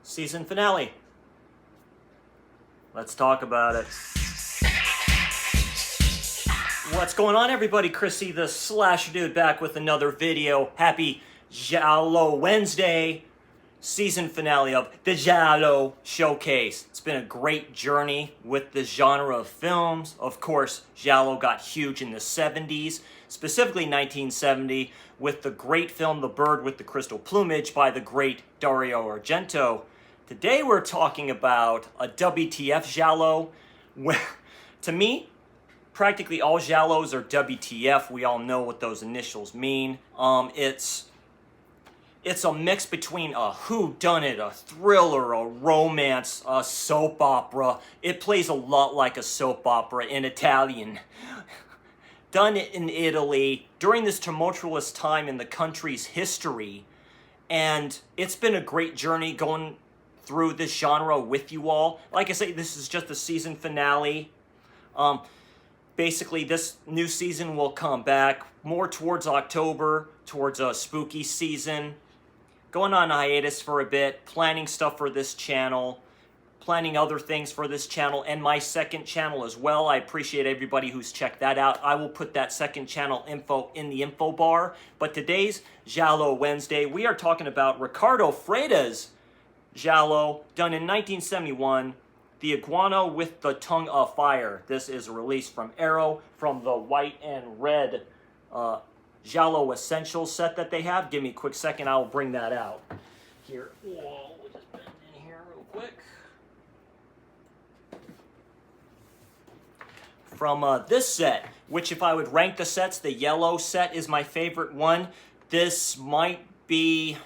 Season finale. Let's talk about it. What's going on, everybody? Chrissy the Slasher Dude back with another video. Happy Giallo Wednesday. Season finale of the Giallo Showcase. It's been a great journey with this genre of films. Of course, Giallo got huge in the 70s, specifically 1970, with the great film The Bird with the Crystal Plumage by the great Dario Argento. Today we're talking about a WTF Giallo. To me, practically all Giallos are WTF. We all know what those initials mean. It's a mix between a whodunit, a thriller, a romance, a soap opera. It plays a lot like a soap opera in Italian. Done in Italy during this tumultuous time in the country's history. And it's been a great journey going through this genre with you all. Like I say, this is just the season finale. Basically, this new season will come back more towards October, towards a spooky season. Going on hiatus for a bit, planning stuff for this channel, planning other things for this channel and my second channel as well. I appreciate everybody who's checked that out. I will put that second channel info in the info bar. But today's Giallo Wednesday, we are talking about Riccardo Freda's Giallo, done in 1971, The Iguana with the Tongue of Fire. This is a release from Arrow, from the white and red Giallo Essentials set that they have. Give me a quick second, I'll bring that out. Here, whoa, we'll just bend in here real quick. From this set, which if I would rank the sets, the yellow set is my favorite one. This might be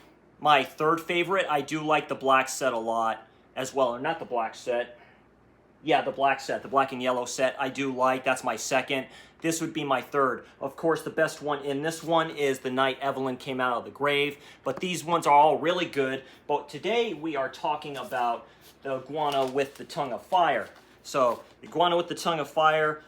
my third favorite. I do like the black set a lot as well. Or not the black set. Yeah, the black set. The black and yellow set I do like. That's my second. This would be my third. Of course, the best one in this one is The Night Evelyn Came Out of the Grave. But these ones are all really good. But today we are talking about the Iguana with the Tongue of Fire. So, Iguana with the Tongue of Fire,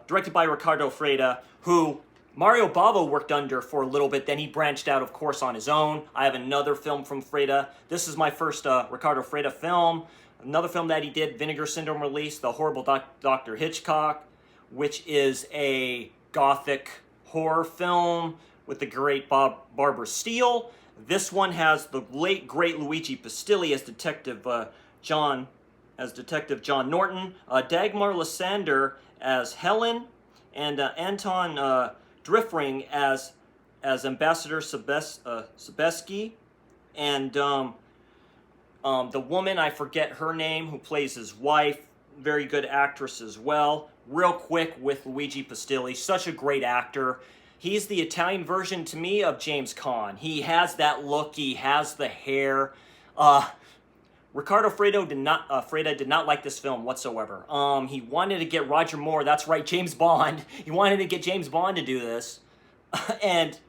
directed by Riccardo Freda, who Mario Bava worked under for a little bit, then he branched out, of course, on his own. I have another film from Freda. This is my first Riccardo Freda film. Another film that he did, Vinegar Syndrome release, The Horrible Dr. Hitchcock, which is a gothic horror film with the great Barbara Steele. This one has the late, great Luigi Pistilli as Detective John Norton, Dagmar Lysander as Helen, and Anton Driffring as Ambassador Sebeski, and the woman, I forget her name, who plays his wife, very good actress as well. Real quick with Luigi Pistilli, such a great actor. He's the Italian version to me of James Caan. He has that look, he has the hair. Riccardo Freda did not like this film whatsoever. He wanted to get Roger Moore, that's right, James Bond. He wanted to get James Bond to do this. And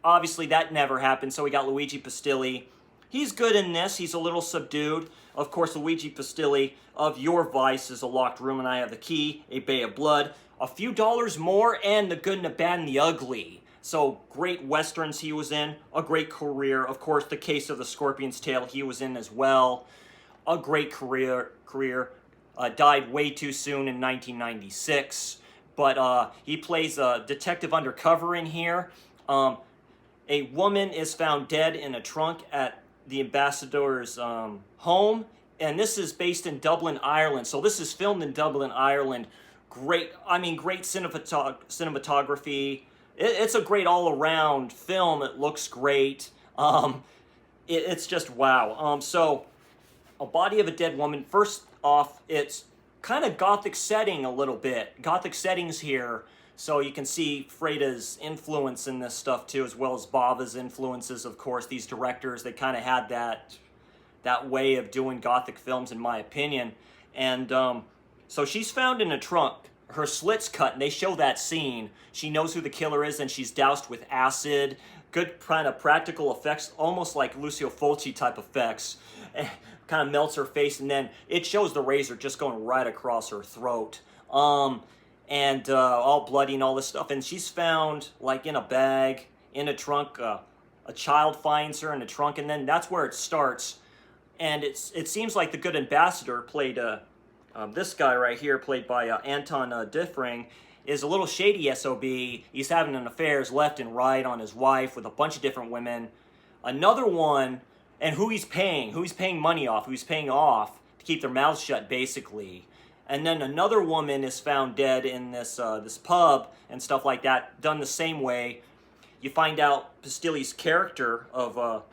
obviously that never happened, so we got Luigi Pistilli. He's good in this, he's a little subdued. Of course, Luigi Pistilli of Your Vice is A Locked Room and I Have the Key, A Bay of Blood, A Few Dollars More, and The Good and the Bad and the Ugly. So, great westerns he was in, a great career. Of course, The Case of the Scorpion's Tail he was in as well. A great career. Died way too soon in 1996. But he plays a detective undercover in here. A woman is found dead in a trunk at the ambassador's home. And this is based in Dublin, Ireland. So this is filmed in Dublin, Ireland. Great cinematography. It's a great all-around film. It looks great. It's just wow. So, a body of a dead woman. First off, it's kind of gothic setting a little bit. Gothic settings here. So you can see Freda's influence in this stuff too, as well as Bava's influences, of course. These directors, they kind of had that way of doing gothic films, in my opinion. And so she's found in a trunk. Her slit's cut, and they show that scene. She knows who the killer is, and she's doused with acid. Good kind of practical effects, almost like Lucio Fulci type effects. Kind of melts her face, and then it shows the razor just going right across her throat. And all bloody and all this stuff. And she's found, like, in a bag, in a trunk. A child finds her in a trunk, and then that's where it starts. and it seems like the good ambassador played this guy right here, played by Anton Diffring, is a little shady SOB. He's having an affairs left and right on his wife with a bunch of different women. Another one, and who he's paying money off, who he's paying off to keep their mouths shut, basically. And then another woman is found dead in this this pub and stuff like that, done the same way. You find out Pistilli's character of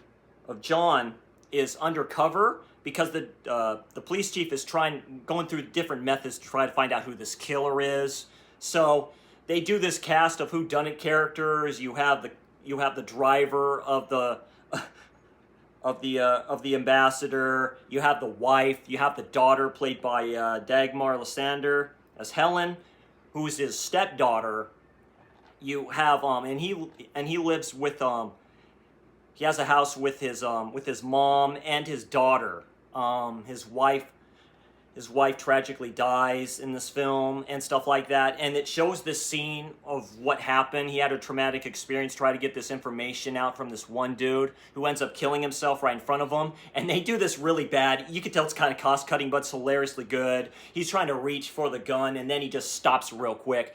John is undercover because the police chief is going through different methods to try to find out who this killer is. So they do this cast of whodunit characters. You have the driver of the ambassador. You have the wife. You have the daughter played by Dagmar Lysander as Helen, who's his stepdaughter. You have and he lives with he has a house with his mom and his daughter. His wife tragically dies in this film and stuff like that. And it shows this scene of what happened. He had a traumatic experience, try to get this information out from this one dude who ends up killing himself right in front of him. And they do this really bad. You can tell it's kind of cost-cutting, but it's hilariously good. He's trying to reach for the gun, and then he just stops real quick.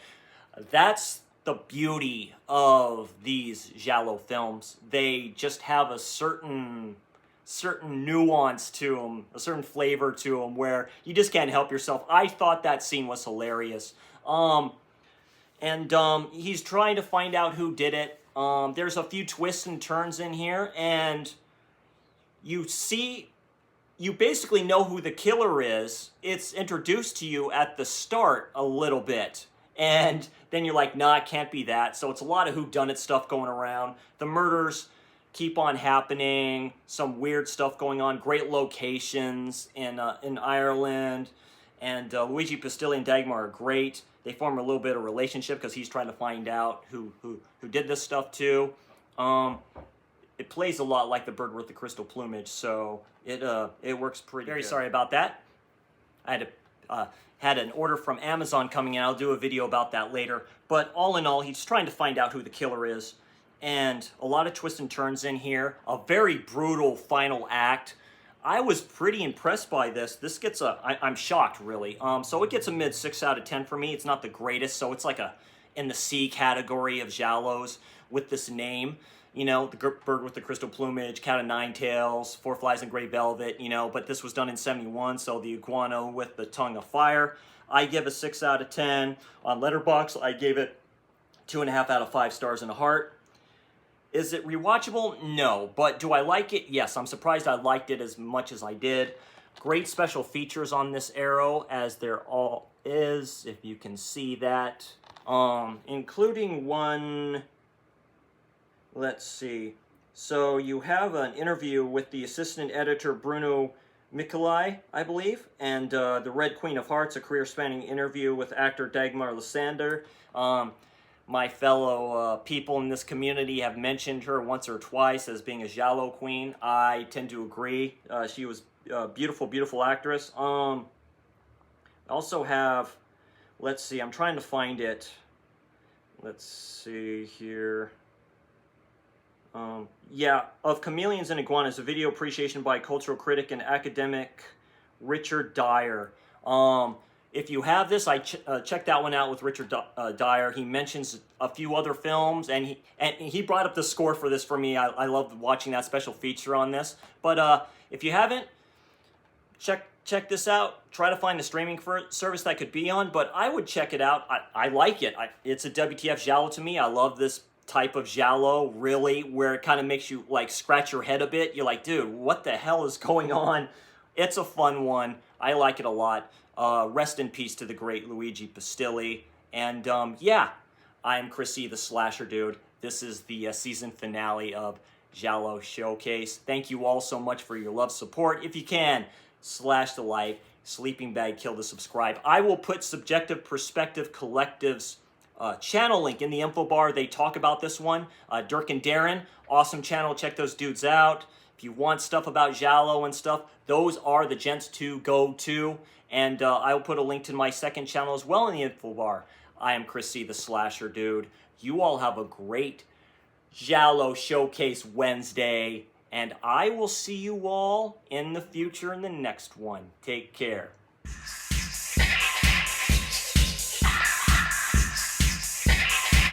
That's the beauty of these Giallo films. They just have a certain nuance to them, a certain flavor to them, where you just can't help yourself. I thought that scene was hilarious. He's trying to find out who did it. There's a few twists and turns in here, and you basically know who the killer is. It's introduced to you at the start a little bit, and then you're like, nah, it can't be that. So it's a lot of whodunit stuff going around. The murders keep on happening, some weird stuff going on, great locations in Ireland, and Luigi Pistilli and Dagmar are great. They form a little bit of relationship because he's trying to find out who did this stuff too. It plays a lot like The Bird with the Crystal Plumage, so it works pretty good. Sorry about that. I had an order from Amazon coming in. I'll do a video about that later. But all in all, he's trying to find out who the killer is. And a lot of twists and turns in here. A very brutal final act. I was pretty impressed by this. This gets I'm shocked, really. So it gets a mid 6 out of 10 for me. It's not the greatest, so it's like in the C category of Giallos with this name. You know, The Bird with the Crystal Plumage, Cat of Nine Tails, Four Flies in Grey Velvet, you know, but this was done in 71, so The Iguana with the Tongue of Fire. I give a 6 out of 10. On Letterboxd, I gave it 2.5 out of 5 stars and a heart. Is it rewatchable? No. But do I like it? Yes. I'm surprised I liked it as much as I did. Great special features on this Arrow, as there all is, if you can see that. Including one, let's see. So you have an interview with the assistant editor, Bruno Mikulai, I believe, and the Red Queen of Hearts, a career-spanning interview with actor Dagmar Lysander. My fellow people in this community have mentioned her once or twice as being a Giallo queen. I tend to agree. She was a beautiful, beautiful actress. I also have, let's see, I'm trying to find it. Let's see here. Yeah, of Chameleons and Iguanas, a video appreciation by cultural critic and academic Richard Dyer. If you have this, I checked that one out with Richard Dyer. He mentions a few other films, and he brought up the score for this for me. I loved watching that special feature on this. But if you haven't, check this out. Try to find the streaming service that could be on, but I would check it out. I like it. It's a WTF Giallo to me. I love this type of Giallo, really, where it kind of makes you like scratch your head a bit. You're like, dude, what the hell is going on? It's a fun one. I like it a lot. Rest in peace to the great Luigi Pistilli. And yeah, I'm Chris E, the Slasher Dude. This is the season finale of Giallo Showcase. Thank you all so much for your love, support. If you can, slash the like, sleeping bag, kill the subscribe. I will put Subjective Perspective Collective's channel link in the info bar. They talk about this one. Dirk and Darren, awesome channel. Check those dudes out. If you want stuff about Giallo and stuff, those are the gents to go to. And I will put a link to my second channel as well in the info bar. I am Chris C, the Slasher Dude. You all have a great Giallo Showcase Wednesday. And I will see you all in the future in the next one. Take care.